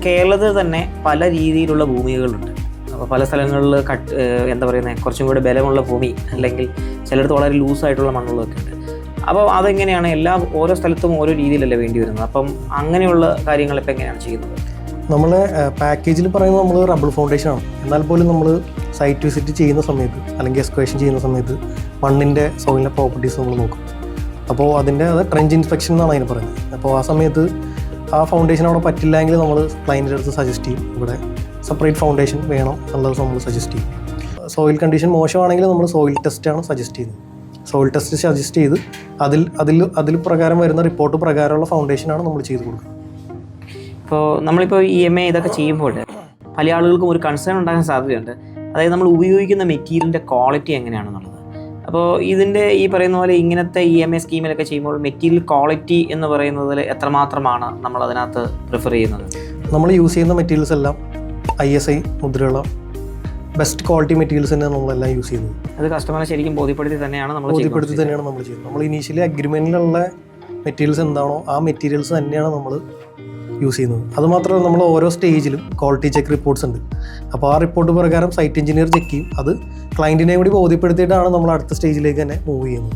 കേരളത്തിൽ തന്നെ പല രീതിയിലുള്ള ഭൂമികളുണ്ട്. അപ്പോൾ പല സ്ഥലങ്ങളിൽ എന്താ പറയുന്നത്, കുറച്ചും കൂടെ ബലമുള്ള ഭൂമി, അല്ലെങ്കിൽ ചിലയിടത്ത് വളരെ ലൂസായിട്ടുള്ള മണ്ണുകളൊക്കെ ഉണ്ട്. അപ്പോൾ അതെങ്ങനെയാണ് ഓരോ സ്ഥലത്തും ഓരോ രീതിയിലല്ലേ വേണ്ടി വരുന്നത്? അപ്പം അങ്ങനെയുള്ള കാര്യങ്ങൾ ഇപ്പം എങ്ങനെയാണ് ചെയ്യുന്നത്? നമ്മളെ പാക്കേജിൽ പറയുന്നത് നമ്മൾ റബ്ബർ ഫൗണ്ടേഷൻ ആണ്. എന്നാൽ പോലും നമ്മൾ സൈറ്റ് വിസിറ്റ് ചെയ്യുന്ന സമയത്ത് അല്ലെങ്കിൽ എക്സ്കവേഷൻ ചെയ്യുന്ന സമയത്ത് മണ്ണിൻ്റെ സോയിലിൻ്റെ പ്രോപ്പർട്ടീസ് നമ്മൾ നോക്കും. അപ്പോൾ അത് ട്രെഞ്ച് ഇൻസ്പെക്ഷൻ എന്നാണ് അതിന് പറയുന്നത്. അപ്പോൾ ആ സമയത്ത് ആ ഫൗണ്ടേഷൻ അവിടെ പറ്റില്ലെങ്കിൽ നമ്മൾ ക്ലയൻറ്റിൻ്റെ അടുത്ത് സജസ്റ്റ് ചെയ്യും, ഇവിടെ സെപ്പറേറ്റ് ഫൗണ്ടേഷൻ വേണം എന്നുള്ളത് നമ്മൾ സജസ്റ്റ് ചെയ്യും. സോയിൽ കണ്ടീഷൻ മോശമാണെങ്കിൽ നമ്മൾ സോയിൽ ടെസ്റ്റാണ് സജസ്റ്റ് ചെയ്യുന്നത്. സോയിൽ ടെസ്റ്റ് സജസ്റ്റ് ചെയ്ത് അതിൽ പ്രകാരം വരുന്ന റിപ്പോർട്ട് പ്രകാരമുള്ള ഫൗണ്ടേഷനാണ് നമ്മൾ ചെയ്ത് കൊടുക്കുന്നത്. ഇപ്പോൾ നമ്മളിപ്പോൾ EMA ഇതൊക്കെ ചെയ്യുമ്പോൾ പല ആളുകൾക്കും ഒരു കൺസേൺ ഉണ്ടാകാൻ സാധ്യതയുണ്ട്. അതായത് നമ്മൾ ഉപയോഗിക്കുന്ന മെറ്റീരിയലിൻ്റെ ക്വാളിറ്റി എങ്ങനെയാണെന്നുള്ളത്. അപ്പോൾ ഇതിൻ്റെ ഈ പറയുന്ന പോലെ ഇങ്ങനത്തെ EMA സ്കീമിലൊക്കെ ചെയ്യുമ്പോൾ മെറ്റീരിയൽ ക്വാളിറ്റി എന്ന് പറയുന്നതിൽ എത്രമാത്രമാണ് നമ്മൾ അതിനകത്ത് പ്രിഫർ ചെയ്യുന്നത്? നമ്മൾ യൂസ് ചെയ്യുന്ന മെറ്റീരിയൽസ് എല്ലാം ISI മുദ്രയുള്ള ബെസ്റ്റ് ക്വാളിറ്റി മെറ്റീരിയൽസ് തന്നെയാണ് നമ്മളെല്ലാം യൂസ് ചെയ്യുന്നത്. അത് കസ്റ്റമറെ ശരിക്കും ബോധ്യപ്പെടുത്തി തന്നെയാണ് നമ്മൾ ചെയ്യുന്നത്. നമ്മൾ ഇനീഷ്യലി അഗ്രിമെൻറ്റിലുള്ള മെറ്റീരിയൽസ് എന്താണോ ആ മെറ്റീരിയൽസ് തന്നെയാണ് നമ്മൾ യൂസ് ചെയ്യുന്നത്. അതുമാത്രമല്ല, നമ്മൾ ഓരോ സ്റ്റേജിലും ക്വാളിറ്റി ചെക്ക് റിപ്പോർട്ട്സ് ഉണ്ട്. അപ്പോൾ ആ റിപ്പോർട്ട് പ്രകാരം സൈറ്റ് എഞ്ചിനീയർ ചെക്ക് ചെയ്യും. അത് ക്ലയൻറ്റിനെ കൂടി ബോധ്യപ്പെടുത്തിയിട്ടാണ് നമ്മൾ അടുത്ത സ്റ്റേജിലേക്ക് തന്നെ മൂവ് ചെയ്യുന്നത്.